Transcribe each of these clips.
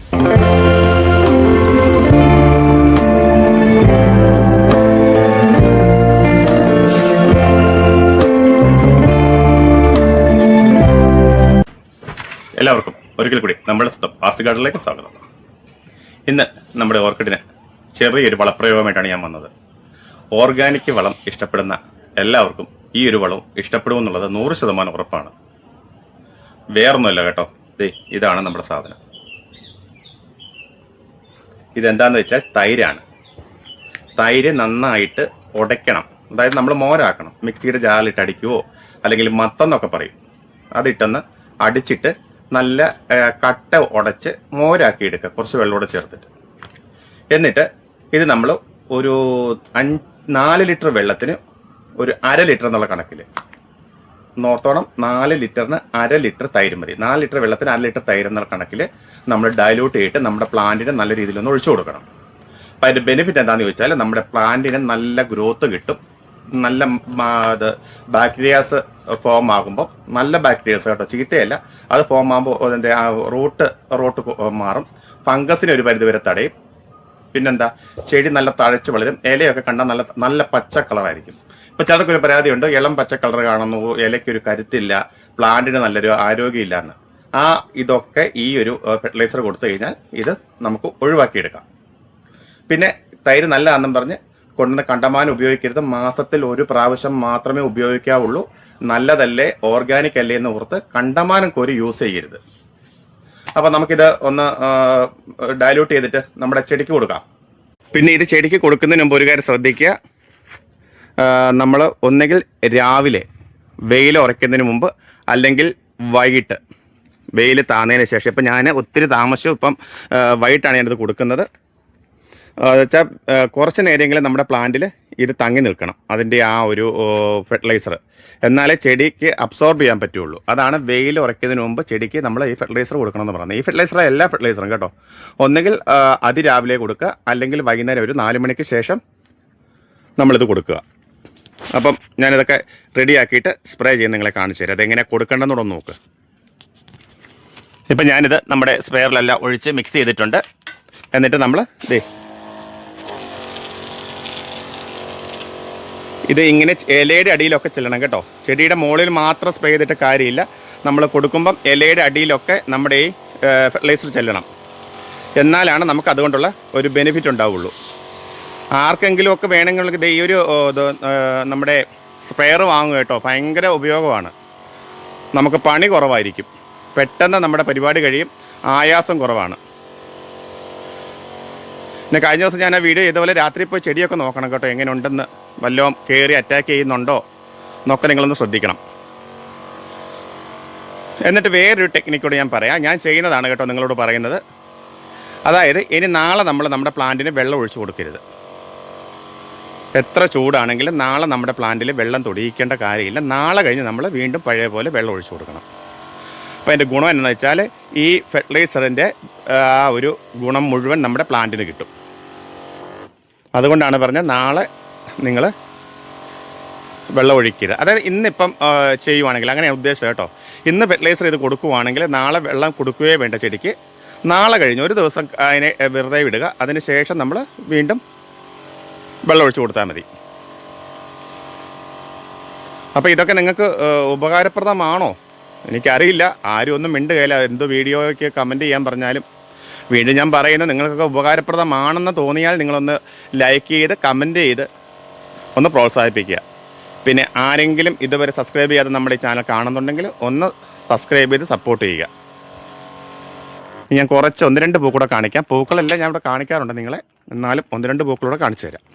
എല്ലാവർക്കും ഒരിക്കൽ കൂടി നമ്മുടെ സ്വന്തം ആർസി ഗാർഡനിലേക്ക് സ്വാഗതം. ഇന്ന് നമ്മുടെ ഓർക്കിഡിന് ചെറിയൊരു വളപ്രയോഗമായിട്ടാണ് ഞാൻ വന്നത്. ഓർഗാനിക് വളം ഇഷ്ടപ്പെടുന്ന എല്ലാവർക്കും ഈ ഒരു വളവും ഇഷ്ടപ്പെടുമെന്നുള്ളത് 100% ഉറപ്പാണ്. വേറൊന്നുമല്ല കേട്ടോ, ഇതാണ് നമ്മുടെ സാധനം. ഇതെന്താന്ന് വെച്ചാൽ തൈരാണ്. തൈര് നന്നായിട്ട് ഉടയ്ക്കണം, അതായത് നമ്മൾ മോരാക്കണം. മിക്സിയുടെ ജാറിലിട്ട് അടിക്കുവോ അല്ലെങ്കിൽ മത്തെന്നൊക്കെ പറയും. അതിട്ടൊന്ന് അടിച്ചിട്ട് നല്ല കട്ട ഉടച്ച് മോരാക്കി എടുക്കുക, കുറച്ച് വെള്ളമൂടെ ചേർത്തിട്ട്. എന്നിട്ട് ഇത് നമ്മൾ ഒരു 4 ലിറ്റർ വെള്ളത്തിന് ഒരു 1/2 ലിറ്റർ എന്നുള്ള കണക്കിൽ നോർത്തോണം. 4 ലിറ്ററിന് 1/2 ലിറ്റർ തൈര് മതി. 4 ലിറ്റർ വെള്ളത്തിന് 1/2 ലിറ്റർ തൈര് എന്നുള്ള കണക്കിൽ നമ്മൾ ഡയലൂട്ട് ചെയ്തിട്ട് നമ്മുടെ പ്ലാന്റിന് നല്ല രീതിയിൽ ഒന്ന് ഒഴിച്ചു കൊടുക്കണം. അപ്പം അതിൻ്റെ ബെനിഫിറ്റ് എന്താണെന്ന് ചോദിച്ചാൽ നമ്മുടെ പ്ലാന്റിന് നല്ല ഗ്രോത്ത് കിട്ടും. നല്ല ബാക്ടീരിയാസ് ഫോം ആകുമ്പോൾ, നല്ല ബാക്ടീരിയാസ് കേട്ടോ, ചീത്തയല്ല, അത് ഫോം ആകുമ്പോൾ അതിൻ്റെ റൂട്ട് മാറും. ഫംഗസിനെ ഒരു പരിധി വരെ തടയും. പിന്നെന്താ, ചെടി നല്ല തഴച്ച് വളരും. ഇലയൊക്കെ കണ്ടാൽ നല്ല പച്ച കളറായിരിക്കും. ഇപ്പം ചിലർക്കൊരു പരാതിയുണ്ട്, ഇളം പച്ച കളർ കാണുന്നു, ഇലയ്ക്കൊരു കരുത്തില്ല, പ്ലാന്റിന് നല്ലൊരു ആരോഗ്യമില്ല എന്ന്. ഇതൊക്കെ ഈ ഒരു ഫെർട്ടിലൈസർ കൊടുത്തു കഴിഞ്ഞാൽ ഇത് നമുക്ക് ഒഴിവാക്കിയെടുക്കാം. പിന്നെ തൈര് നല്ലതാണെന്നും പറഞ്ഞ് കൊണ്ടുവന്ന് കണ്ടമാനം ഉപയോഗിക്കരുത്. മാസത്തിൽ 1 പ്രാവശ്യം മാത്രമേ ഉപയോഗിക്കാവുള്ളൂ. നല്ലതല്ലേ, ഓർഗാനിക് അല്ലേ എന്ന് ഓർത്ത് കണ്ടമാനം കോരി യൂസ് ചെയ്യരുത്. അപ്പം നമുക്കിത് ഒന്ന് ഡയലൂട്ട് ചെയ്തിട്ട് നമ്മുടെ ചെടിക്ക് കൊടുക്കാം. പിന്നെ ഇത് ചെടിക്ക് കൊടുക്കുന്നതിന് മുമ്പ് ഒരു കാര്യം ശ്രദ്ധിക്കുക. നമ്മൾ ഒന്നുകിൽ രാവിലെ വെയിൽ ഉറയ്ക്കുന്നതിന് മുമ്പ്, അല്ലെങ്കിൽ വൈകിട്ട് വെയിൽ താന്നതിന് ശേഷം. ഇപ്പം ഞാൻ ഒത്തിരി താമസിച്ചു, ഇപ്പം വൈകിട്ടാണ് ഞാനിത് കൊടുക്കുന്നത്. വെച്ചാൽ കുറച്ച് നേരമെങ്കിലും നമ്മുടെ പ്ലാന്റിൽ ഇത് തങ്ങി നിൽക്കണം, അതിൻ്റെ ആ ഒരു ഫെർട്ടിലൈസർ. എന്നാലേ ചെടിക്ക് അബ്സോർബ് ചെയ്യാൻ പറ്റുള്ളൂ. അതാണ് വെയിൽ ഉറയ്ക്കുന്നതിന് മുമ്പ് ചെടിക്ക് നമ്മൾ ഈ ഫെർട്ടിലൈസർ കൊടുക്കണമെന്ന് പറയുന്നത്. ഈ ഫെർട്ടിലൈസർ എല്ലാ ഫെർട്ടിലൈസറും കേട്ടോ, ഒന്നുകിൽ അതിരാവിലെ കൊടുക്കുക, അല്ലെങ്കിൽ വൈകുന്നേരം ഒരു 4 മണിക്ക് ശേഷം നമ്മളിത് കൊടുക്കുക. അപ്പം ഞാനിതൊക്കെ റെഡിയാക്കിയിട്ട് സ്പ്രേ ചെയ്ത് നിങ്ങളെ കാണിച്ചു തരാം. അതെങ്ങനെ കൊടുക്കേണ്ടെന്നൂടെ നോക്ക്. ഇപ്പം ഞാനിത് നമ്മുടെ സ്പ്രേയറിലെല്ലാം ഒഴിച്ച് മിക്സ് ചെയ്തിട്ടുണ്ട്. എന്നിട്ട് നമ്മൾ ഇത് ഇങ്ങനെ ഇലയുടെ അടിയിലൊക്കെ ചെല്ലണം കേട്ടോ. ചെടിയുടെ മുകളിൽ മാത്രം സ്പ്രേ ചെയ്തിട്ട് കാര്യമില്ല. നമ്മൾ കൊടുക്കുമ്പം ഇലയുടെ അടിയിലൊക്കെ നമ്മുടെ ഈ ഫെർട്ടിലൈസർ ചെല്ലണം. എന്നാലാണ് നമുക്ക് അതുകൊണ്ടുള്ള ഒരു ബെനിഫിറ്റ് ഉണ്ടാവുള്ളൂ. ആർക്കെങ്കിലും ഒക്കെ വേണമെങ്കിൽ ഈ ഒരു നമ്മുടെ സ്പ്രെയർ വാങ്ങുക കേട്ടോ. ഭയങ്കര ഉപയോഗമാണ്. നമുക്ക് പണി കുറവായിരിക്കും, പെട്ടെന്ന് നമ്മുടെ പരിപാടി കഴിയും, ആയാസം കുറവാണ്. പിന്നെ കഴിഞ്ഞ ദിവസം ഞാൻ ആ വീഡിയോ ചെയ്തപോലെ രാത്രി പോയി ചെടിയൊക്കെ നോക്കണം കേട്ടോ, എങ്ങനെ ഉണ്ടെന്ന്, വല്ലതും കയറി അറ്റാക്ക് ചെയ്യുന്നുണ്ടോ എന്നൊക്കെ നിങ്ങളൊന്ന് ശ്രദ്ധിക്കണം. എന്നിട്ട് വേറൊരു ടെക്നിക്കോട് ഞാൻ പറയാം. ഞാൻ ചെയ്യുന്നതാണ് കേട്ടോ നിങ്ങളോട് പറയുന്നത്. അതായത് ഇനി നാളെ നമ്മൾ നമ്മുടെ പ്ലാന്റിന് വെള്ളം ഒഴിച്ചു കൊടുക്കരുത്. എത്ര ചൂടാണെങ്കിലും നാളെ നമ്മുടെ പ്ലാന്റിൽ വെള്ളം തൊടിയിക്കേണ്ട കാര്യമില്ല. നാളെ കഴിഞ്ഞ് നമ്മൾ വീണ്ടും പഴയ പോലെ വെള്ളം ഒഴിച്ചു കൊടുക്കണം. അപ്പോൾ അതിൻ്റെ ഗുണം എന്താണെന്ന് വെച്ചാൽ ഈ ഫെർട്ടിലൈസറിൻ്റെ ആ ഒരു ഗുണം മുഴുവൻ നമ്മുടെ പ്ലാന്റിന് കിട്ടും. അതുകൊണ്ടാണ് പറഞ്ഞത് നാളെ നിങ്ങൾ വെള്ളം ഒഴിക്കരുത്. അതായത് ഇന്നിപ്പം ചെയ്യുവാണെങ്കിൽ, അങ്ങനെയാണ് ഉദ്ദേശം കേട്ടോ. ഇന്ന് ഫെർട്ടിലൈസർ ഇത് കൊടുക്കുവാണെങ്കിൽ നാളെ വെള്ളം കൊടുക്കുകയേ വേണ്ട ചെടിക്ക്. നാളെ കഴിഞ്ഞ് ഒരു ദിവസം അതിനെ വെറുതെ വിടുക. അതിന് ശേഷം നമ്മൾ വീണ്ടും വെള്ളം ഒഴിച്ചു കൊടുത്താൽ മതി. അപ്പോൾ ഇതൊക്കെ നിങ്ങൾക്ക് ഉപകാരപ്രദമാണോ എനിക്കറിയില്ല. ആരും ഒന്നും മിണ്ടുകയില്ല. എന്ത് വീഡിയോയ്ക്ക് കമൻറ്റ് ചെയ്യാൻ പറഞ്ഞാലും. വീണ്ടും ഞാൻ പറയുന്നത്, നിങ്ങൾക്കൊക്കെ ഉപകാരപ്രദമാണെന്ന് തോന്നിയാൽ നിങ്ങളൊന്ന് ലൈക്ക് ചെയ്ത് കമൻറ്റ് ചെയ്ത് ഒന്ന് പ്രോത്സാഹിപ്പിക്കുക. പിന്നെ ആരെങ്കിലും ഇതുവരെ സബ്സ്ക്രൈബ് ചെയ്യാതെ നമ്മുടെ ഈ ചാനൽ കാണുന്നുണ്ടെങ്കിൽ ഒന്ന് സബ്സ്ക്രൈബ് ചെയ്ത് സപ്പോർട്ട് ചെയ്യുക. ഞാൻ കുറച്ച് 1-2 പൂക്കൂടെ കാണിക്കാം. പൂക്കളെല്ലാം ഞാൻ ഇവിടെ കാണിക്കാറുണ്ട് നിങ്ങളെ, എന്നാലും 1-2 പൂക്കളൂടെ കാണിച്ചു തരാം.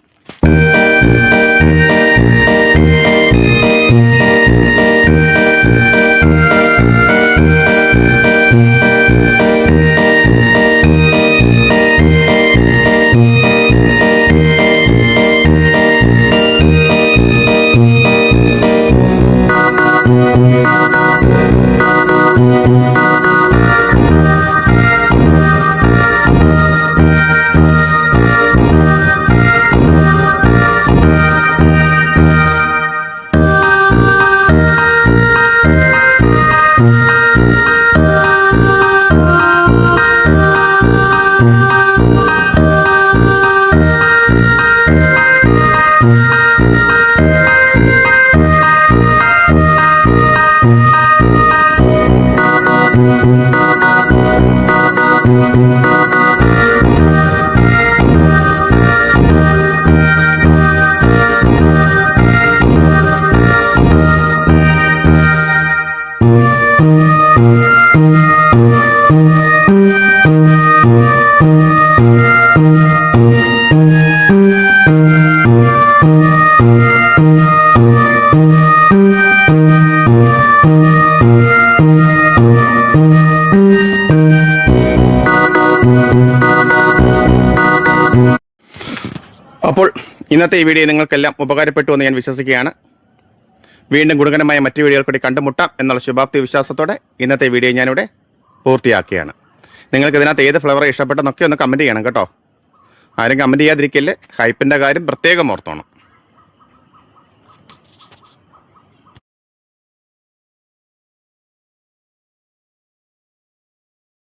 അപ്പോൾ ഇന്നത്തെ ഈ വീഡിയോ നിങ്ങൾക്കെല്ലാം ഉപകാരപ്പെട്ടു എന്ന് ഞാൻ വിശ്വസിക്കുകയാണ്. വീണ്ടും ഗുണകരമായ മറ്റു വീഡിയോകൾ കൂടി കണ്ടുമുട്ടാം എന്നുള്ള ശുഭാപ്തി വിശ്വാസത്തോടെ ഇന്നത്തെ വീഡിയോ ഞാനിവിടെ പൂർത്തിയാക്കുകയാണ്. നിങ്ങൾക്ക് ഇതിനകത്ത് ഏത് ഫ്ലേവർ ഇഷ്ടപ്പെട്ടെന്നൊക്കെ ഒന്ന് കമൻറ്റ് ചെയ്യണം കേട്ടോ. ആരും കമൻറ്റ് ചെയ്യാതിരിക്കില്ലേ. ഹൈപ്പിൻ്റെ കാര്യം പ്രത്യേകം ഓർത്തോണം.